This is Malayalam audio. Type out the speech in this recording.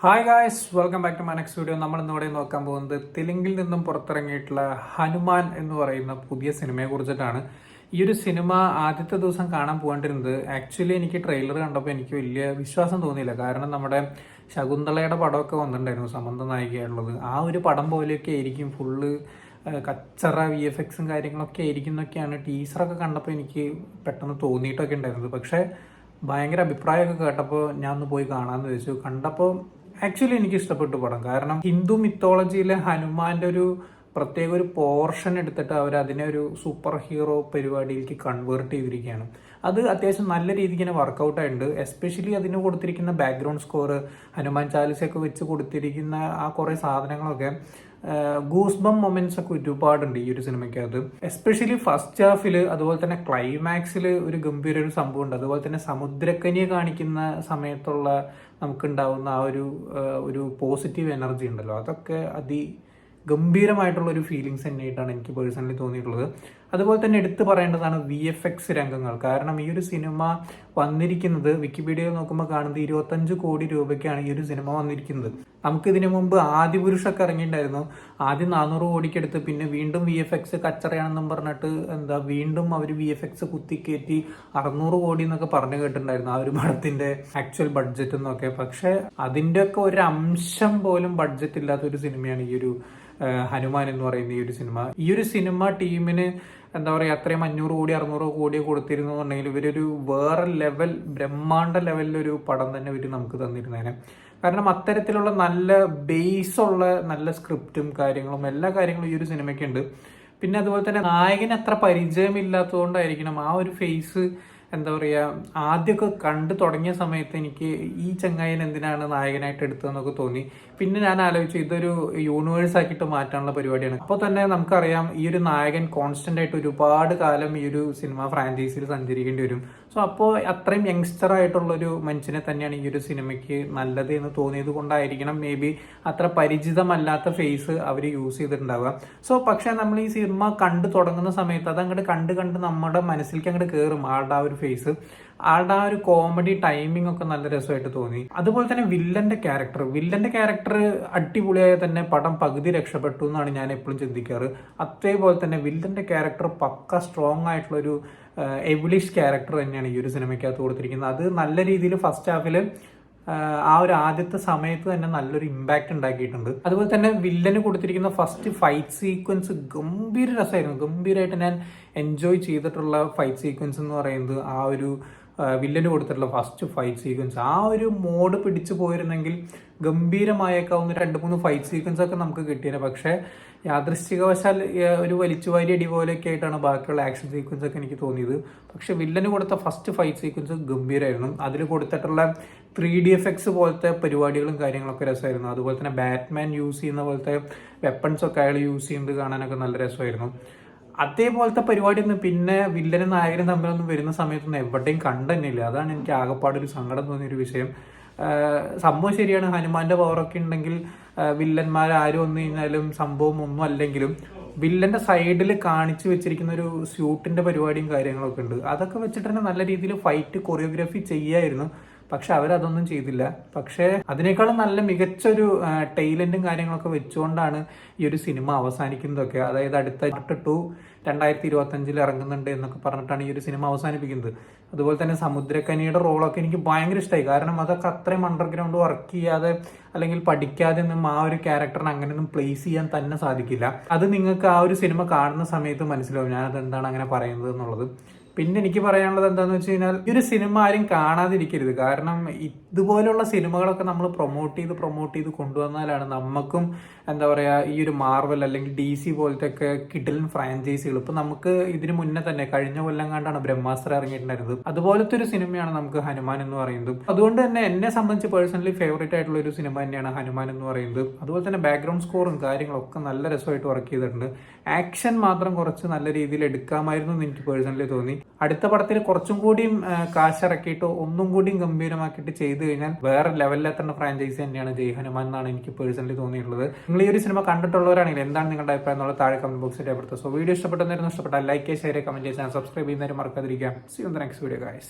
Hi guys, welcome back to my next video. നമ്മൾ ഇന്നിവിടെ നോക്കാൻ പോകുന്നത് തെലുങ്കിൽ നിന്നും പുറത്തിറങ്ങിയിട്ടുള്ള ഹനുമാൻ എന്ന് പറയുന്ന പുതിയ സിനിമയെ കുറിച്ചിട്ടാണ്. ഈ ഒരു സിനിമ ആദ്യത്തെ ദിവസം കാണാൻ പോകേണ്ടിരുന്നത് ആക്ച്വലി എനിക്ക് ട്രെയിലർ കണ്ടപ്പോൾ എനിക്ക് വലിയ വിശ്വാസം തോന്നിയില്ല. കാരണം നമ്മുടെ ശകുന്തളയുടെ പടമൊക്കെ വന്നിട്ടുണ്ടായിരുന്നു, സമന്ത നായികയുള്ളത്. ആ ഒരു പടം പോലെയൊക്കെ ആയിരിക്കും, ഫുള്ള് കച്ചറ VFX കാര്യങ്ങളൊക്കെ ആയിരിക്കും എന്നൊക്കെയാണ് ടീസറൊക്കെ കണ്ടപ്പോൾ എനിക്ക് പെട്ടെന്ന് തോന്നിയിട്ടൊക്കെ ഉണ്ടായിരുന്നത്. പക്ഷേ ഭയങ്കര അഭിപ്രായമൊക്കെ കേട്ടപ്പോൾ ഞാൻ ഒന്ന് പോയി കാണാമെന്ന് വെച്ചു. കണ്ടപ്പോൾ ആക്ച്വലി എനിക്ക് ഇഷ്ടപ്പെട്ടു പടം. കാരണം ഹിന്ദു മിത്തോളജിയിലെ ഹനുമാന്റെ ഒരു പ്രത്യേക ഒരു പോർഷൻ എടുത്തിട്ട് അവർ അതിനെ ഒരു സൂപ്പർ ഹീറോ പരിപാടിയിലേക്ക് കൺവേർട്ട് ചെയ്തിരിക്കുകയാണ്. അത് അത്യാവശ്യം നല്ല രീതിക്ക് തന്നെ വർക്കൗട്ട് ആയിട്ടുണ്ട്. എസ്പെഷ്യലി അതിന് കൊടുത്തിരിക്കുന്ന ബാക്ക്ഗ്രൗണ്ട് സ്കോർ, ഹനുമാൻ ചാലിസൊക്കെ വെച്ച് കൊടുത്തിരിക്കുന്ന ആ കുറേ സാധനങ്ങളൊക്കെ ഗൂസ് ബം മൊമെന്റ്സ് ഒക്കെ ഒരുപാടുണ്ട് ഈ ഒരു സിനിമയ്ക്കകത്ത്. എസ്പെഷ്യലി ഫസ്റ്റ് ഹാഫിൽ, അതുപോലെ തന്നെ ക്ലൈമാക്സിൽ ഒരു ഗംഭീര ഒരു സംഭവം ഉണ്ട്. അതുപോലെ തന്നെ സമുദ്രക്കനിയെ കാണിക്കുന്ന സമയത്തുള്ള നമുക്കുണ്ടാവുന്ന ആ ഒരു പോസിറ്റീവ് എനർജി ഉണ്ടല്ലോ, അതൊക്കെ ഗംഭീരമായിട്ടുള്ള ഒരു ഫീലിങ്സ് തന്നെയായിട്ടാണ് എനിക്ക് പേഴ്സണലി തോന്നിയിട്ടുള്ളത്. അതുപോലെ തന്നെ എടുത്തു പറയേണ്ടതാണ് VFX രംഗങ്ങൾ. കാരണം ഈ ഒരു സിനിമ വന്നിരിക്കുന്നത്, വിക്കിപീഡിയയിൽ നോക്കുമ്പോൾ കാണുന്നത് 25 കോടി രൂപയ്ക്കാണ് ഈ ഒരു സിനിമ വന്നിരിക്കുന്നത്. നമുക്ക് ഇതിനു മുമ്പ് ആദിപുരുഷൊക്കെ ഇറങ്ങിയിട്ടുണ്ടായിരുന്നു. ആദ്യം 400 കോടിക്ക് എടുത്ത്, പിന്നെ വീണ്ടും VFX കച്ചറയാണെന്നും പറഞ്ഞിട്ട് വീണ്ടും അവർ VFX കുത്തിക്കയറ്റി 600 കോടി എന്നൊക്കെ പറഞ്ഞു കേട്ടിട്ടുണ്ടായിരുന്നു ആ ഒരു പടത്തിന്റെ ആക്ച്വൽ ബഡ്ജറ്റ് എന്നൊക്കെ. പക്ഷെ അതിൻ്റെയൊക്കെ ഒരു അംശം പോലും ബഡ്ജറ്റ് ഇല്ലാത്ത ഒരു സിനിമയാണ് ഈ ഒരു ഹനുമാൻ എന്ന് പറയുന്ന ഈ ഒരു സിനിമ. ഈ ഒരു സിനിമ ടീമിന് എന്താ പറയുക, അത്രയും 500 കോടി 600 കോടി കൊടുത്തിരുന്നു എന്നുണ്ടെങ്കിൽ ഇവരൊരു വേറെ ലെവൽ, ബ്രഹ്മാണ്ഡ ലെവലിലൊരു പടം തന്നെ ഇവർ നമുക്ക് തന്നിരുന്നേനെ. കാരണം അത്തരത്തിലുള്ള നല്ല ബേസുള്ള നല്ല സ്ക്രിപ്റ്റും കാര്യങ്ങളും എല്ലാ കാര്യങ്ങളും ഈ ഒരു സിനിമയ്ക്കുണ്ട്. പിന്നെ അതുപോലെ തന്നെ നായകന് അത്ര പരിചയമില്ലാത്തതുകൊണ്ടായിരിക്കണം ആ ഒരു ഫേസ് എന്താ പറയുക, ആദ്യമൊക്കെ കണ്ടു തുടങ്ങിയ സമയത്ത് എനിക്ക് ഈ ചങ്ങായിനെ എന്തിനാണ് നായകനായിട്ട് എടുത്തതെന്നൊക്കെ തോന്നി. പിന്നെ ഞാൻ ആലോചിച്ചു, ഇതൊരു യൂണിവേഴ്സ് ആക്കിയിട്ട് മാറ്റാനുള്ള പരിപാടിയാണ്. അപ്പോൾ തന്നെ നമുക്കറിയാം ഈ ഒരു നായകൻ കോൺസ്റ്റന്റ് ആയിട്ട് ഒരുപാട് കാലം ഈ ഒരു സിനിമ ഫ്രാഞ്ചൈസിയിൽ സഞ്ചരിക്കേണ്ടി വരും. സോ അപ്പോൾ അത്രയും യങ്സ്റ്റർ ആയിട്ടുള്ളൊരു മനുഷ്യനെ തന്നെയാണ് ഈ ഒരു സിനിമയ്ക്ക് നല്ലത് എന്ന് തോന്നിയത് കൊണ്ടായിരിക്കണം മേ ബി അത്ര പരിചിതമല്ലാത്ത ഫേസ് അവർ യൂസ് ചെയ്തിട്ടുണ്ടാവുക. സോ പക്ഷെ നമ്മൾ ഈ സിനിമ കണ്ടു തുടങ്ങുന്ന സമയത്ത് അത് അങ്ങോട്ട് കണ്ട് നമ്മുടെ മനസ്സിലേക്ക് അങ്ങോട്ട് കയറും ആളുടെ ആ ഒരു ഫേസ്, ആളുടെ ആ ഒരു കോമഡി ടൈമിംഗ് ഒക്കെ നല്ല രസമായിട്ട് തോന്നി. അതുപോലെ തന്നെ വില്ലന്റെ ക്യാരക്ടർ അടിപൊളിയായ തന്നെ പടം പകുതി രക്ഷപ്പെട്ടു എന്നാണ് ഞാൻ എപ്പോഴും ചിന്തിക്കാറ്. അതേപോലെ തന്നെ വില്ലന്റെ ക്യാരക്ടർ പക്ക സ്ട്രോങ് ആയിട്ടുള്ള ഒരു എവിലിഷ് ക്യാരക്ടർ തന്നെയാണ് ഈ ഒരു സിനിമയ്ക്കകത്ത് കൊടുത്തിരിക്കുന്നത്. അത് നല്ല രീതിയിൽ ഫസ്റ്റ് ഹാഫിൽ ആ ഒരു ആദ്യത്തെ സമയത്ത് തന്നെ നല്ലൊരു ഇമ്പാക്ട് ഉണ്ടാക്കിയിട്ടുണ്ട്. അതുപോലെ തന്നെ വില്ലന് കൊടുത്തിരിക്കുന്ന ഫസ്റ്റ് ഫൈറ്റ് സീക്വൻസ് ഗംഭീര രസമായിരുന്നു. ഗംഭീരമായിട്ട് ഞാൻ എൻജോയ് ചെയ്തിട്ടുള്ള ഫൈറ്റ് സീക്വൻസ് എന്ന് പറയുന്നത് ആ ഒരു വില്ലന് കൊടുത്തിട്ടുള്ള ഫസ്റ്റ് ഫൈറ്റ് സീക്വൻസ്. ആ ഒരു മോഡ് പിടിച്ചു പോയിരുന്നെങ്കിൽ ഗംഭീരമായേക്കാവുന്ന 2-3 ഫൈറ്റ് സീക്വൻസ് ഒക്കെ നമുക്ക് കിട്ടിയത്. പക്ഷേ യാദൃശ്ചികവശാൽ ഒരു വലിച്ചുവാരി അടി പോലെയൊക്കെ ആയിട്ടാണ് ബാക്കിയുള്ള ആക്ഷൻ സീക്വൻസ് ഒക്കെ എനിക്ക് തോന്നിയത്. പക്ഷെ വില്ലന് കൊടുത്ത ഫസ്റ്റ് ഫൈറ്റ് സീക്വൻസ് ഗംഭീരമായിരുന്നു. അതിൽ കൊടുത്തിട്ടുള്ള 3D എഫക്ട്സ് പോലത്തെ പരിപാടികളും കാര്യങ്ങളൊക്കെ രസമായിരുന്നു. അതുപോലെ തന്നെ ബാറ്റ്മാൻ യൂസ് ചെയ്യുന്ന പോലത്തെ വെപ്പൺസ് ഒക്കെ അയാൾ യൂസ് ചെയ്യുന്നത് കാണാനൊക്കെ നല്ല രസമായിരുന്നു. അതേപോലത്തെ പരിപാടിയൊന്നും പിന്നെ വില്ലനും നായകനും തമ്മിലൊന്നും വരുന്ന സമയത്തൊന്നും എവിടെയും കണ്ടുതന്നെയില്ല. അതാണ് എനിക്ക് ആകെപ്പാടൊരു സങ്കടം തോന്നിയൊരു വിഷയം. സംഭവം ശരിയാണ്, ഹനുമാന്റെ പവറൊക്കെ ഉണ്ടെങ്കിൽ വില്ലന്മാർ ആരും വന്നു കഴിഞ്ഞാലും സംഭവം ഒന്നും അല്ലെങ്കിലും വില്ലന്റെ സൈഡിൽ കാണിച്ചു വെച്ചിരിക്കുന്ന ഒരു സ്യൂട്ടിന്റെ പരിപാടിയും കാര്യങ്ങളൊക്കെ ഉണ്ട്. അതൊക്കെ വെച്ചിട്ട് തന്നെ നല്ല രീതിയിൽ ഫൈറ്റ് കൊറിയോഗ്രാഫി ചെയ്യായിരുന്നു. പക്ഷെ അവരതൊന്നും ചെയ്തില്ല. പക്ഷേ അതിനേക്കാളും നല്ല മികച്ചൊരു ടൈലന്റും കാര്യങ്ങളൊക്കെ വെച്ചുകൊണ്ടാണ് ഈ ഒരു സിനിമ അവസാനിക്കുന്നതൊക്കെ. അതായത് അടുത്ത പാർട്ട് 2 2025 ഇറങ്ങുന്നുണ്ട് എന്നൊക്കെ പറഞ്ഞിട്ടാണ് ഈ ഒരു സിനിമ അവസാനിപ്പിക്കുന്നത്. അതുപോലെ തന്നെ സമുദ്രക്കനിയുടെ റോളൊക്കെ എനിക്ക് ഭയങ്കര ഇഷ്ടമായി. കാരണം അതൊക്കെ അത്രയും അണ്ടർഗ്രൗണ്ട് വർക്ക് ചെയ്യാതെ അല്ലെങ്കിൽ പഠിക്കാതെ ഒന്നും ആ ഒരു ക്യാരക്ടറിനെ അങ്ങനെയൊന്നും പ്ലേസ് ചെയ്യാൻ തന്നെ സാധിക്കില്ല. അത് നിങ്ങൾക്ക് ആ ഒരു സിനിമ കാണുന്ന സമയത്ത് മനസ്സിലാവും ഞാനത് എന്താണ് അങ്ങനെ പറയുന്നത് എന്നുള്ളത്. പിന്നെ എനിക്ക് പറയാനുള്ളത് എന്താണെന്ന് വെച്ച് കഴിഞ്ഞാൽ, ഈ ഒരു സിനിമ ആരും കാണാതിരിക്കരുത്. കാരണം ഇതുപോലുള്ള സിനിമകളൊക്കെ നമ്മൾ പ്രൊമോട്ട് ചെയ്ത് കൊണ്ടുവന്നാലാണ് നമുക്കും എന്താ പറയുക, ഈ ഒരു മാർവൽ അല്ലെങ്കിൽ DC പോലത്തെ ഒക്കെ കിടിലൻ ഫ്രാഞ്ചൈസികൾ. ഇപ്പം നമുക്ക് ഇതിന് മുന്നേ തന്നെ കഴിഞ്ഞ കൊല്ലം കണ്ടാണ് ബ്രഹ്മാസ്ത്ര ഇറങ്ങിയിട്ടുണ്ടായിരുന്നത്. അതുപോലത്തെ ഒരു സിനിമയാണ് നമുക്ക് ഹനുമാൻ എന്ന് പറയുന്നത്. അതുകൊണ്ട് തന്നെ എന്നെ സംബന്ധിച്ച് പേഴ്സണലി ഫേവറേറ്റ് ആയിട്ടുള്ള ഒരു സിനിമ തന്നെയാണ് ഹനുമാൻ എന്ന് പറയുന്നത്. അതുപോലെ തന്നെ ബാക്ക്ഗ്രൗണ്ട് സ്കോറും കാര്യങ്ങളൊക്കെ നല്ല രസമായിട്ട് വർക്ക് ചെയ്തിട്ടുണ്ട്. ആക്ഷൻ മാത്രം കുറച്ച് നല്ല രീതിയിൽ എടുക്കാമായിരുന്നു എന്ന് എനിക്ക് പേഴ്സണലി തോന്നി. അടുത്ത പടത്തിൽ കുറച്ചും കൂടിയും കാശിറക്കിയിട്ട് ഒന്നും കൂടിയും ഗംഭീരമാക്കിയിട്ട് ചെയ്തു കഴിഞ്ഞാൽ വേറെ ലെവലിലെത്തേണ്ട ഫ്രാഞ്ചൈസി തന്നെയാണ് ജയ് ഹനുമാൻ എന്നാണ് എനിക്ക് പേഴ്സണലി തോന്നിയിട്ടുള്ളത്. നിങ്ങൾ ഈ ഒരു സിനിമ കണ്ടിട്ടുള്ളവരാണെങ്കിൽ എന്താണ് നിങ്ങളുടെ അഭിപ്രായം എന്നുള്ള താഴെ കമന്റ് ബോക്സിൽ രേഖപ്പെടുത്തുക. സോ വീഡിയോ ഇഷ്ടപ്പെട്ടെന്നായിരുന്നു, ഇഷ്ടപ്പെട്ടാൽ ലൈക്ക്, ഷെയർ, കമന്റ് ചെയ്യാൻ, സബ്സ്ക്രൈബ് ചെയ്യുന്നവരും മറക്കാതിരിക്കാം. See you in the next video guys.